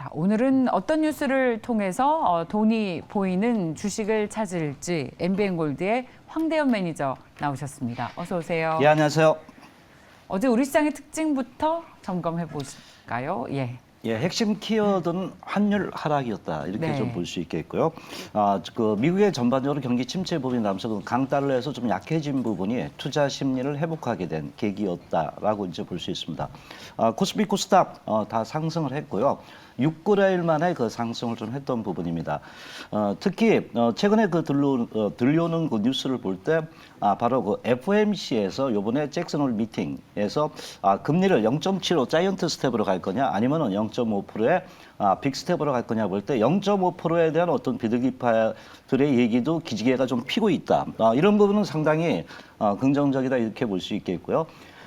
자, 오늘은 어떤 뉴스를 통해서 돈이 보이는 주식을 찾을지 MBN골드의 황대현 매니저 나오셨습니다. 어서 오세요. 예, 안녕하세요. 어제 우리 시장의 특징부터 점검해 보실까요? 예. 예, 핵심 키워드는 환율 하락이었다 이렇게 네. 좀 볼 수 있겠고요. 그 미국의 전반적으로 경기 침체 부분이 나면서 강달러에서 좀 약해진 부분이 투자 심리를 회복하게 된 계기였다라고 이제 볼 수 있습니다. 코스피 코스닥 다 상승을 했고요. 6거래일 만에 그 상승을 좀 했던 부분입니다. 특히 최근에 그 들려오는 그 뉴스를 볼 때 바로 그 FOMC에서 이번에 잭슨 홀 미팅에서 금리를 0.75 자이언트 스텝으로 갈 거냐 아니면은 0.5%의 빅 스텝으로 갈 거냐 볼 때 0.5%에 대한 어떤 비둘기파들의 얘기도 기지개가 좀 피고 있다. 이런 부분은 상당히 긍정적이다 이렇게 볼 수 있겠고요.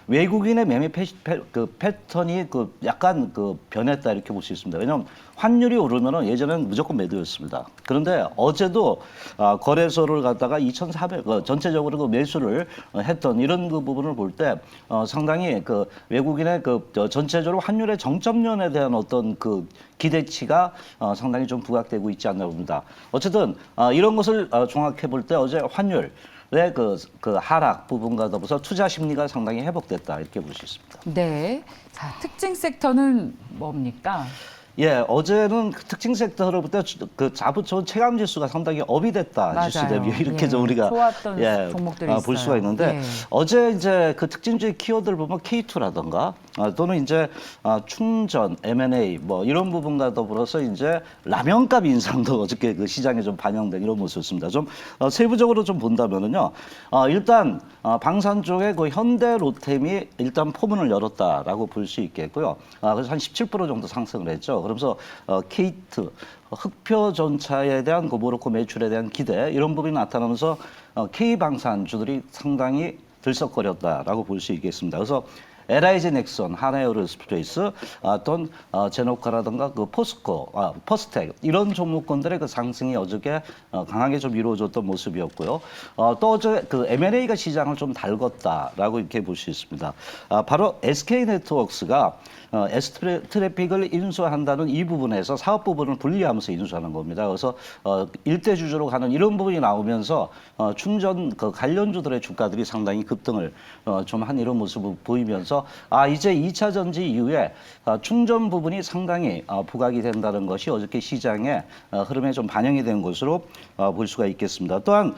외국인의 매매 패턴이 약간 변했다 이렇게 볼 수 있습니다. 왜냐하면 환율이 오르면은 예전에는 무조건 매도였습니다. 그런데 어제도 거래소를 갖다가 2,400 전체적으로 그 매수를 했던 이런 그 부분을 볼 때 상당히 그 외국인의 전체적으로 환율의 정점면에 대한 어떤 그 기대치가 상당히 좀 부각되고 있지 않나 봅니다. 어쨌든 이런 것을 종합해 볼 때 어제 환율 그 하락 부분과 더불어서 투자 심리가 상당히 회복됐다 이렇게 볼 수 있습니다. 네. 자, 특징 섹터는 뭡니까? 예, 어제는 그 특징 섹터를 볼 때 그 자부처 체감 지수가 상당히 업이 됐다. 맞아요. 지수 대비 이렇게 예, 좀 우리가 좋았던 종목들이 있어요. 볼 수가 있는데 예. 어제 이제 그 특징주의 키워드를 보면 K2라든가 또는 이제 충전, M&A 뭐 이런 부분과 더불어서 이제 라면값 인상도 어저께 그 시장에 좀 반영된 이런 모습이었습니다. 좀 세부적으로 좀 본다면은요. 일단 방산 쪽에 그 현대 로템이 일단 포문을 열었다라고 볼 수 있겠고요. 그래서 한 17% 정도 상승을 했죠. 그러면서 K2 흑표 전차에 대한 그 모로코 매출에 대한 기대 이런 부분이 나타나면서 K 방산주들이 상당히 들썩거렸다라고 볼 수 있겠습니다. 그래서 LIG 넥슨, 하나에어로스페이스, 또는 제노카라든가 그 포스코, 퍼스텍 이런 종목군들의 그 상승이 어저께 강하게 좀 이루어졌던 모습이었고요. 또 어제 그 M&A가 시장을 좀 달궜다라고 이렇게 볼 수 있습니다. 바로 SK네트워크스가 S트래픽을 인수한다는 이 부분에서 사업 부분을 분리하면서 인수하는 겁니다. 그래서 일대 주주로 가는 이런 부분이 나오면서 충전 그 관련주들의 주가들이 상당히 급등을 좀 한 이런 모습을 보이면서 이제 2차 전지 이후에 충전 부분이 상당히 부각이 된다는 것이 어저께 시장의 흐름에 좀 반영이 된 것으로 볼 수가 있겠습니다. 또한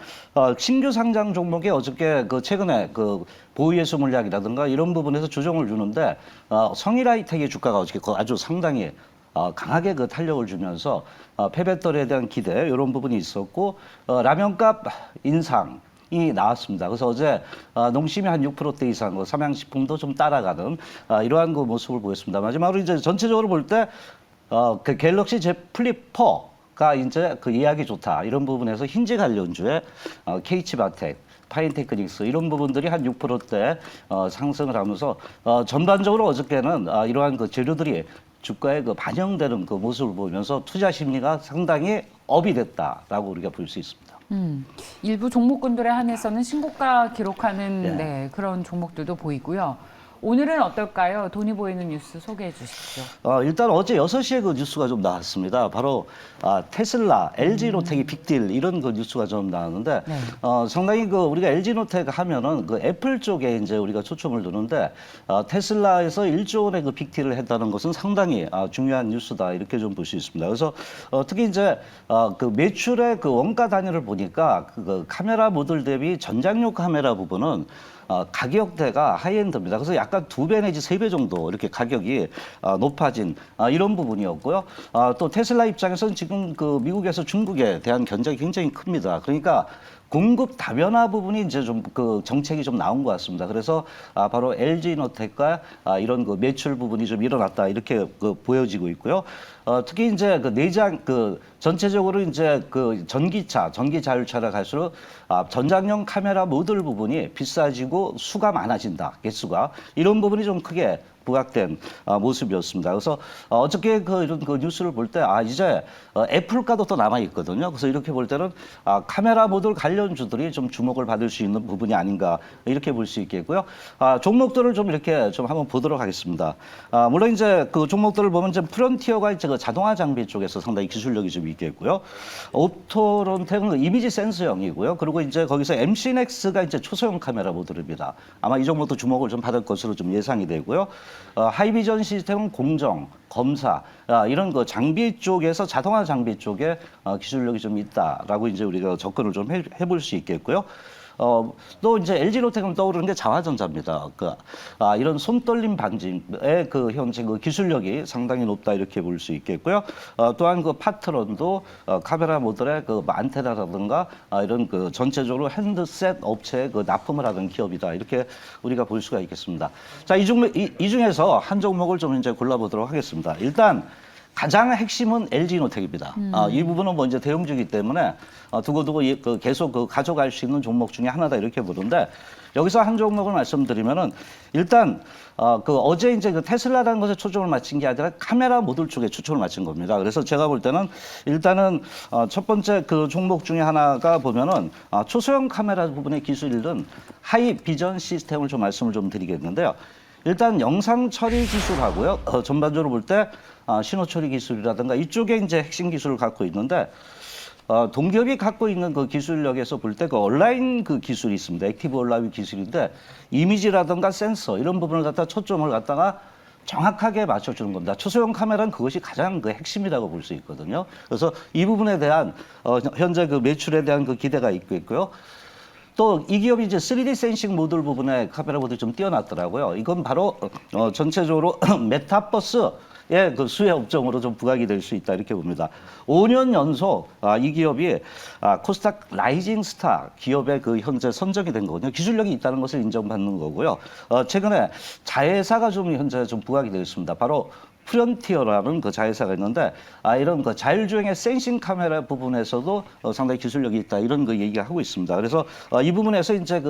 신규 상장 종목에 어저께 그 최근에 그 보유예수 물량이라든가 이런 부분에서 조정을 주는데 성일하이텍의 주가가 어저께 아주 상당히 강하게 그 탄력을 주면서 폐배터리에 대한 기대 이런 부분이 있었고 라면값 인상 이 나왔습니다. 그래서 어제 농심이 한 6%대 이상, 삼양식품도 좀 따라가는 이러한 그 모습을 보였습니다. 마지막으로 이제 전체적으로 볼 때 그 갤럭시 Z 플립 4가 이제 그 예약이 좋다 이런 부분에서 힌지 관련주에 K치바텍, 파인테크닉스 이런 부분들이 한 6%대 상승을 하면서 전반적으로 어저께는 이러한 그 재료들이 주가에 그 반영되는 그 모습을 보면서 투자 심리가 상당히 업이 됐다라고 우리가 볼 수 있습니다. 일부 종목군들에 한해서는 신고가 기록하는 예. 네, 그런 종목들도 보이고요. 오늘은 어떨까요? 돈이 보이는 뉴스 소개해 주십시오. 일단 어제 6시에 그 뉴스가 좀 나왔습니다. 바로 테슬라, LG노텍이 빅딜 이런 그 뉴스가 좀 나왔는데 네. 상당히 그 우리가 LG노텍 하면은 그 애플 쪽에 이제 우리가 초점을 두는데 테슬라에서 1조 원의 그 빅딜을 했다는 것은 상당히 중요한 뉴스다 이렇게 좀 볼 수 있습니다. 그래서 특히 이제 그 매출의 그 원가 단위를 보니까 그 카메라 모듈 대비 전장용 카메라 부분은 가격대가 하이엔드입니다. 그래서 약간 2배 내지 3배 정도 이렇게 가격이 높아진 이런 부분이었고요. 또 테슬라 입장에서는 지금 그 미국에서 중국에 대한 견제가 굉장히 큽니다. 그러니까 공급 다변화 부분이 이제 좀 그 정책이 좀 나온 것 같습니다. 그래서 바로 LG노텍과 이런 그 매출 부분이 좀 일어났다 이렇게 그 보여지고 있고요. 특히 이제 그 내장 그 전체적으로 이제 그 전기 자율차가 갈수록 전장용 카메라 모듈 부분이 비싸지고 수가 많아진다 개수가 이런 부분이 좀 크게 부각된 모습이었습니다. 그래서 어저께 이런 뉴스를 볼 때 이제 애플가도 또 남아 있거든요. 그래서 이렇게 볼 때는 카메라 모듈 관련주들이 좀 주목을 받을 수 있는 부분이 아닌가 이렇게 볼 수 있겠고요. 종목들을 좀 이렇게 좀 한번 보도록 하겠습니다. 물론 이제 그 종목들을 보면 이제 프론티어가 이제 그 자동화 장비 쪽에서 상당히 기술력이 좀 있겠고요. 옵토론텍은 이미지 센서형이고요. 그리고 이제 거기서 MC넥스가 이제 초소형 카메라 모듈입니다. 아마 이 종목도 주목을 좀 받을 것으로 좀 예상이 되고요. 하이비전 시스템은 공정, 검사 이런 그 장비 쪽에서 자동화 장비 쪽에 기술력이 좀 있다라고 이제 우리가 접근을 좀 해볼 수 있겠고요. 또 이제 LG로텍은 떠오르는 게 자화전자입니다. 이런 손떨림 방지의 현재 기술력이 상당히 높다 이렇게 볼 수 있겠고요. 또한 파트런도 카메라 모듈의 안테나라든가 이런 전체적으로 핸드셋 업체에 납품을 하는 기업이다 이렇게 우리가 볼 수가 있겠습니다. 자, 이 중에서 한 종목을 좀 이제 골라보도록 하겠습니다. 일단 가장 핵심은 LG노텍입니다. 이 부분은 뭐 이제 대형주기 때문에 두고두고 계속 가져갈 수 있는 종목 중에 하나다 이렇게 보는데 여기서 한 종목을 말씀드리면은 일단 어제 이제 테슬라라는 것에 초점을 맞춘 게 아니라 카메라 모듈 쪽에 초점을 맞춘 겁니다. 그래서 제가 볼 때는 일단은 첫 번째 종목 중에 하나가 보면은 초소형 카메라 부분의 기술은 하이 비전 시스템을 좀 말씀을 좀 드리겠는데요. 일단 영상 처리 기술하고요. 전반적으로 볼 때 신호 처리 기술이라든가 이쪽에 이제 핵심 기술을 갖고 있는데 동기업이 갖고 있는 기술력에서 볼 때 온라인 기술이 있습니다. 액티브 온라인 기술인데 이미지라든가 센서 이런 부분을 갖다 초점을 갖다가 정확하게 맞춰주는 겁니다. 초소형 카메라는 그것이 가장 핵심이라고 볼 수 있거든요. 그래서 이 부분에 대한 현재 매출에 대한 기대가 있고요. 또 이 기업이 이제 3D 센싱 모듈 부분에 카메라 모듈이 좀 뛰어났더라고요. 이건 바로 전체적으로 메타버스의 수혜 업종으로 좀 부각이 될 수 있다 이렇게 봅니다. 5년 연속 이 기업이 코스닥 라이징 스타 기업의 현재 선정이 된 거거든요. 기술력이 있다는 것을 인정받는 거고요. 최근에 자회사가 좀 현재 좀 부각이 되어 있습니다. 바로 프론티어라는 자회사가 있는데 이런 자율주행의 센싱 카메라 부분에서도 상당히 기술력이 있다 이런 얘기가 하고 있습니다. 그래서 이 부분에서 이제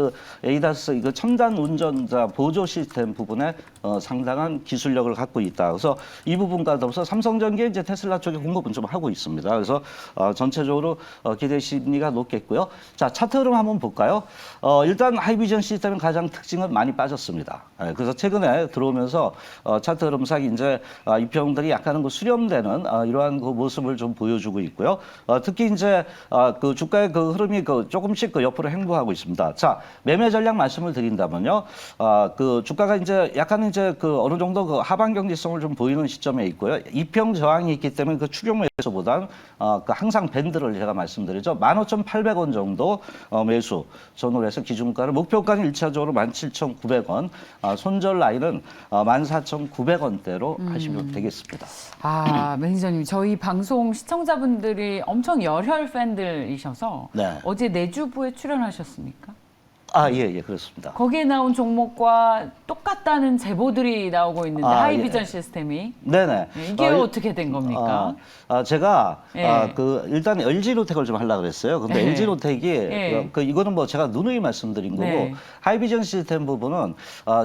에이다스 첨단 운전자 보조 시스템 부분에 상당한 기술력을 갖고 있다. 그래서 이 부분과 더불어서 삼성전기에 이제 테슬라 쪽에 공급은 좀 하고 있습니다. 그래서 전체적으로 기대 심리가 높겠고요. 자, 차트 흐름 한번 볼까요? 일단 하이비전 시스템의 가장 특징은 많이 빠졌습니다. 그래서 최근에 들어오면서 차트 흐름상 이제 이평들이 약간은 수렴되는 이러한 모습을 좀 보여주고 있고요. 특히 이제 주가의 흐름이 조금씩 옆으로 행보하고 있습니다. 자, 매매 전략 말씀을 드린다면요. 주가가 이제 약간 이제 어느 정도 하방 경직성을 좀 보이는 시점에 있고요. 이평 저항이 있기 때문에 추격 매수보단 항상 밴드를 제가 말씀드리죠. 15,800원 정도 매수 전후로 해서 기준가를 목표가는 1차적으로 17,900원, 손절 라인은 14,900원대로 하시면 되겠습니다. 매니저님, 저희 방송 시청자분들이 엄청 열혈 팬들이셔서 네. 어제 내주부에 출연하셨습니까? 예, 그렇습니다. 거기에 나온 종목과 똑같다는 제보들이 나오고 있는데 하이비전 시스템이 네네. 이게 어떻게 된 겁니까? 제가 예. 일단 LG로텍을 좀 하려고 그랬어요. 근데 예. LG로텍이 예. 이거는 뭐 제가 누누이 말씀드린 거고 네. 하이비전 시스템 부분은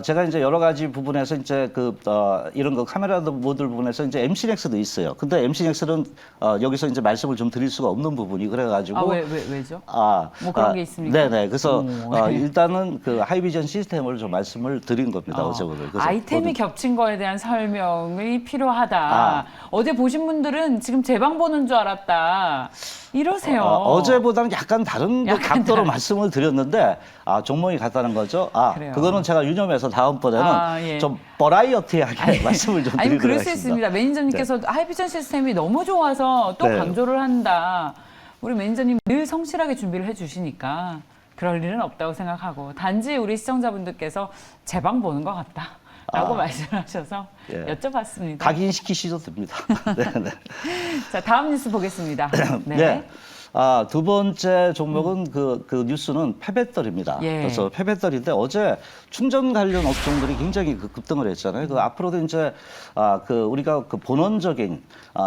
제가 이제 여러 가지 부분에서 이제 이런 카메라 모듈 부분에서 이제 MC넥스도 있어요. 근데 MC넥스는 여기서 이제 말씀을 좀 드릴 수가 없는 부분이 그래가지고 왜죠? 뭐 그런 게 있습니까? 네네. 그래서 일단은 하이비전 시스템을 좀 말씀을 드린 겁니다. 어제부터. 아이템이 겹친 거에 대한 설명이 필요하다. 어제 보신 분들은 지금 제 방 보는 줄 알았다. 이러세요. 어제보다는 약간 다른 각도로 말씀을 드렸는데 종목이 같다는 거죠. 그래요. 그거는 제가 유념해서 다음번에는 좀 버라이어티하게 말씀을 좀 드리도록 하겠습니다. 그럴 수 있습니다. 매니저님께서 하이비전 시스템이 너무 좋아서 또 강조를 한다. 우리 매니저님 늘 성실하게 준비를 해주시니까 그럴 일은 없다고 생각하고 단지 우리 시청자분들께서 제 방 보는 것 같다라고 말씀하셔서 여쭤봤습니다. 각인시키셔도 됩니다. 네. 자, 다음 뉴스 보겠습니다. 네. 두 번째 종목은 그 뉴스는 폐배터리입니다. 예. 그래서 폐배터리인데 어제 충전 관련 업종들이 굉장히 급등을 했잖아요. 그 앞으로도 이제 우리가 그 본원적인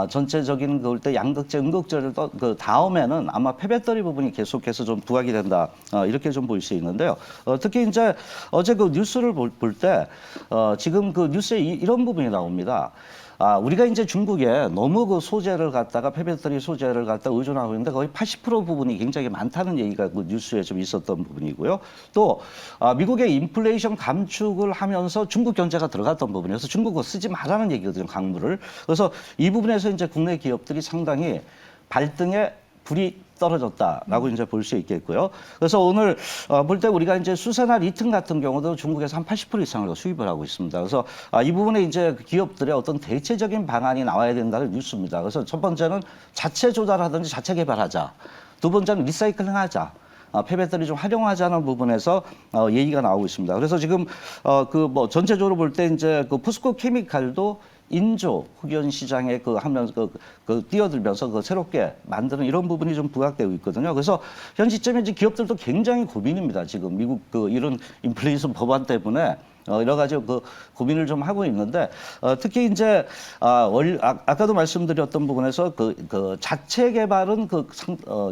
전체적인 그럴 때 양극재, 음극재를 그 다음에는 아마 폐배터리 부분이 계속해서 좀 부각이 된다. 이렇게 좀 볼 수 있는데요. 특히 이제 어제 그 뉴스를 볼 때 지금 그 뉴스에 이런 부분이 나옵니다. 우리가 이제 중국에 너무 그 소재를 갖다가 폐배터리 소재를 갖다 의존하고 있는데 거의 80% 부분이 굉장히 많다는 얘기가 그 뉴스에 좀 있었던 부분이고요. 또 미국의 인플레이션 감축을 하면서 중국 견제가 들어갔던 부분이어서 중국어 쓰지 말라는 얘기거든요, 강물을. 그래서 이 부분에서 이제 국내 기업들이 상당히 발등에 불이 떨어졌다라고 이제 볼 수 있겠고요. 그래서 오늘 볼 때 우리가 이제 수세나 리튬 같은 경우도 중국에서 한 80% 이상을 수입을 하고 있습니다. 그래서 이 부분에 이제 기업들의 어떤 대체적인 방안이 나와야 된다는 뉴스입니다. 그래서 첫 번째는 자체 조달하든지 자체 개발하자. 두 번째는 리사이클링하자. 폐배터리 좀 활용하자는 부분에서 얘기가 나오고 있습니다. 그래서 지금 그 뭐 전체적으로 볼 때 이제 그 포스코 케미칼도 인조 흑연 시장에 하면서 뛰어들면서 새롭게 만드는 이런 부분이 좀 부각되고 있거든요. 그래서 현 시점에 이제 기업들도 굉장히 고민입니다. 지금 미국 이런 인플레이션 법안 때문에 여러 가지 고민을 좀 하고 있는데 특히 이제 아까도 말씀드렸던 부분에서 그 자체 개발은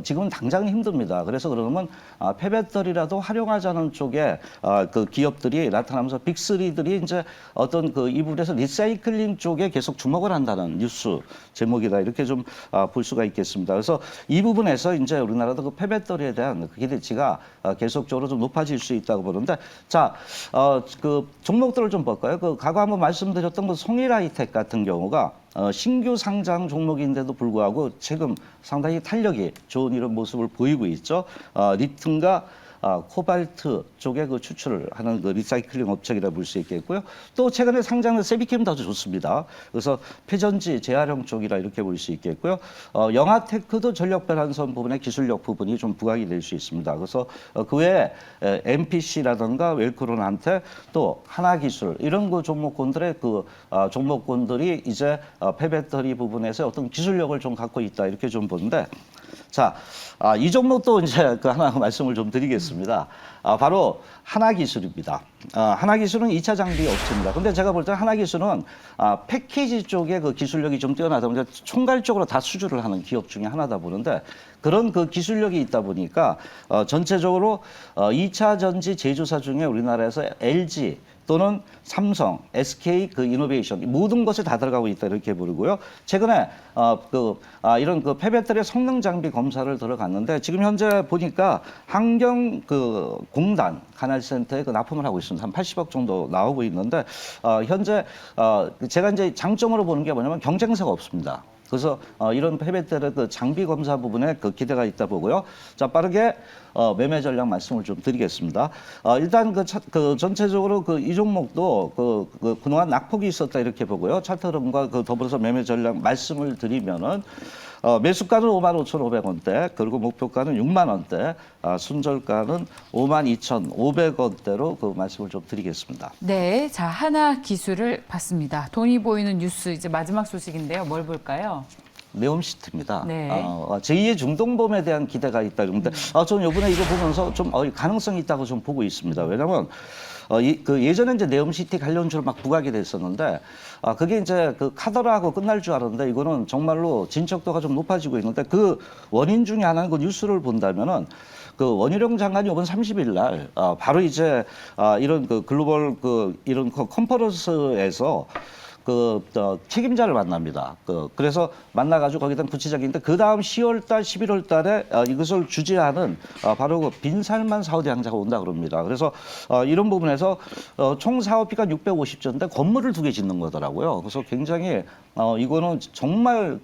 지금은 당장은 힘듭니다. 그래서 그러면 폐배터리라도 활용하자는 쪽에 그 기업들이 나타나면서 빅3들이 이제 어떤 이 부분에서 리사이클링 쪽에 계속 주목을 한다는 뉴스 제목이다 이렇게 좀 볼 수가 있겠습니다. 그래서 이 부분에서 이제 우리나라도 그 폐배터리에 대한 기대치가 계속적으로 좀 높아질 수 있다고 보는데 종목들을 좀 볼까요? 과거 한번 말씀드렸던 송일하이텍 같은 경우가 신규 상장 종목인데도 불구하고 지금 상당히 탄력이 좋은 이런 모습을 보이고 있죠. 리튬과 코발트 쪽에 추출을 하는 리사이클링 업체이라 볼 수 있겠고요. 또 최근에 상장된 세비캠도 좋습니다. 그래서 폐전지 재활용 쪽이라 이렇게 볼 수 있겠고요. 영하테크도 전력 변환선 부분의 기술력 부분이 좀 부각이 될 수 있습니다. 그래서 그 외에 MPC라든가 웰크론한테 또 하나기술 이런 종목군들의 종목군들이 이제 폐배터리 부분에서 어떤 기술력을 좀 갖고 있다 이렇게 좀 보는데. 자, 이 종목도 이제 하나 말씀을 좀 드리겠습니다. 바로 하나기술입니다. 하나기술은 2차 장비 업체입니다. 근데 제가 볼 때 하나기술은 패키지 쪽에 기술력이 좀 뛰어나다 보니까 총괄적으로 다 수주를 하는 기업 중에 하나다 보는데 그런 기술력이 있다 보니까 전체적으로 2차 전지 제조사 중에 우리나라에서 LG 또는 삼성, SK 이노베이션 모든 것에 다 들어가고 있다 이렇게 부르고요. 최근에 이런 폐배터리 성능 장비 검사를 들어갔는데 지금 현재 보니까 환경 공단 간헐센터에 납품을 하고 있습니다. 한 80억 정도 나오고 있는데 현재 제가 이제 장점으로 보는 게 뭐냐면 경쟁사가 없습니다. 그래서 이런 폐배터리 장비 검사 부분에 기대가 있다 보고요. 자, 빠르게 매매 전략 말씀을 좀 드리겠습니다. 일단 전체적으로 이 종목도 그동안 낙폭이 있었다 이렇게 보고요. 차트 흐름과 더불어서 매매 전략 말씀을 드리면은 매수가는 55,500원대, 그리고 목표가는 6만 원대, 순절가는 52,500원대로 말씀을 좀 드리겠습니다. 네, 자 하나 기술을 봤습니다. 돈이 보이는 뉴스 이제 마지막 소식인데요. 뭘 볼까요? 네옴시티입니다. 네. 제2의 중동범에 대한 기대가 있다 그런데 저는 이번에 이거 보면서 좀 가능성이 있다고 좀 보고 있습니다. 왜냐하면 예전에 이제 네옴시티 관련주로 막 부각이 됐었는데 그게 이제 카더라하고 끝날 줄 알았는데 이거는 정말로 진척도가 좀 높아지고 있는데 그 원인 중에 하나는 뉴스를 본다면은 원희룡 장관이 이번 30일 날 바로 이제 이런 글로벌 이런 컨퍼런스에서 책임자를 만납니다. 그래서 만나가지고 거기다 구체적인데 그 다음 10월달, 11월달에 이것을 주재하는 바로 빈살만 사우디 왕자가 온다 그럽니다. 그래서 이런 부분에서 총 사업비가 650조인데 건물을 2개 짓는 거더라고요. 그래서 굉장히 이거는 정말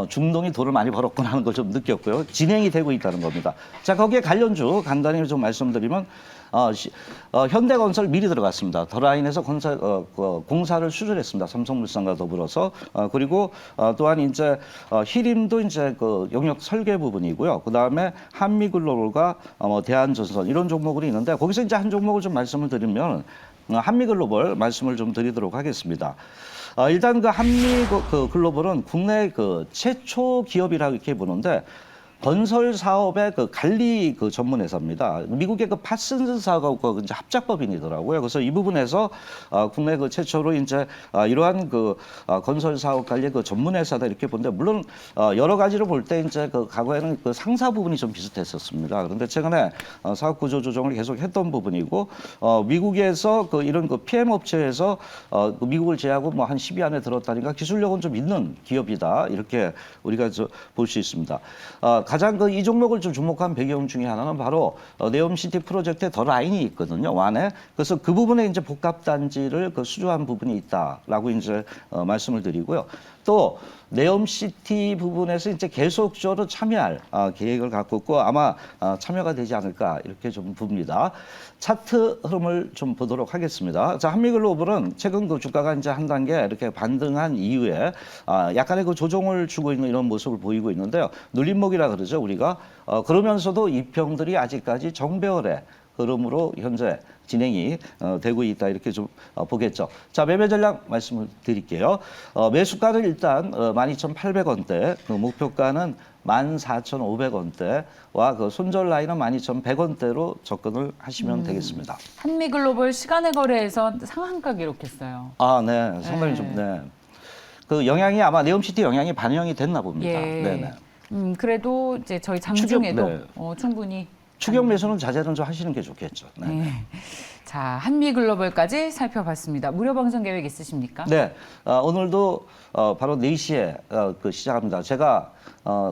중동이 돈을 많이 벌었구나 하는 걸 좀 느꼈고요. 진행이 되고 있다는 겁니다. 자, 거기에 관련주 간단히 좀 말씀드리면 현대건설 미리 들어갔습니다. 더 라인에서 공사를 수주했습니다. 삼성물산과 더불어서 그리고 또한 이제 히림도 이제 용역 설계 부분이고요. 그 다음에 한미글로벌과 대한전선 이런 종목이 있는데 거기서 이제 한 종목을 좀 말씀을 드리면 한미글로벌 말씀을 좀 드리도록 하겠습니다. 일단 한미글로벌은 국내 최초 기업이라고 이렇게 보는데. 건설 사업의 그 관리 그 전문 회사입니다. 미국의 그 파슨스하고 이제 합작법인이더라고요. 그래서 이 부분에서 국내 그 최초로 이제 이러한 그 건설 사업 관리 그 전문 회사다 이렇게 보는데 물론 여러 가지로 볼 때 이제 그 과거에는 그 상사 부분이 좀 비슷했었습니다. 그런데 최근에 사업 구조 조정을 계속 했던 부분이고 미국에서 그 이런 그 PM 업체에서 그 미국을 제외하고 뭐 한 10위 안에 들었다니까 기술력은 좀 있는 기업이다 이렇게 우리가 볼 수 있습니다. 가장 그 이 종목을 좀 주목한 배경 중에 하나는 바로 네옴시티 프로젝트에 더 라인이 있거든요. 완에. 그래서 그 부분에 이제 복합 단지를 그 수주한 부분이 있다라고 이제 말씀을 드리고요. 또 네옴시티 부분에서 이제 계속적으로 참여할 계획을 갖고 있고 아마 참여가 되지 않을까 이렇게 좀 봅니다. 차트 흐름을 좀 보도록 하겠습니다. 자, 한미글로벌은 최근 그 주가가 이제 한 단계 이렇게 반등한 이후에 약간의 그 조정을 주고 있는 이런 모습을 보이고 있는데요. 눌림목이라 그러죠, 우리가. 그러면서도 이평들이 아직까지 정배열의 흐름으로 현재 진행이 되고 있다 이렇게 좀 보겠죠. 자, 매매 전략 말씀을 드릴게요. 매수가는 일단 12,800원대, 그 목표가는 14,500원대와 그 손절 라인은 12,100원대로 접근을 하시면 되겠습니다. 한미글로벌 시간의 거래에서 상한가 기록했어요. 네, 상당히 좀 네. 그 영향이 아마 네옴시티 영향이 반영이 됐나 봅니다. 예. 네네. 그래도 이제 저희 장중에도 네. 충분히 추격 매수는 자제는 좀 하시는 게 좋겠죠. 네. 네. 자, 한미글로벌까지 살펴봤습니다. 무료 방송 계획 있으십니까? 네, 오늘도 바로 4시에 그 시작합니다. 제가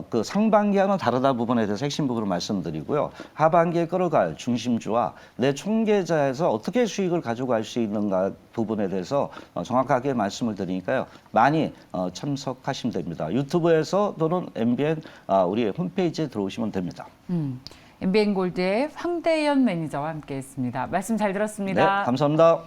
그 상반기와는 다르다 부분에 대해서 핵심 부분을 말씀드리고요. 하반기에 끌어갈 중심주와 내 총계좌에서 어떻게 수익을 가져갈 수 있는가 부분에 대해서 정확하게 말씀을 드리니까요. 많이 참석하시면 됩니다. 유튜브에서 또는 MBN 우리 홈페이지에 들어오시면 됩니다. MBN 골드의 황대현 매니저와 함께했습니다. 말씀 잘 들었습니다. 네, 감사합니다.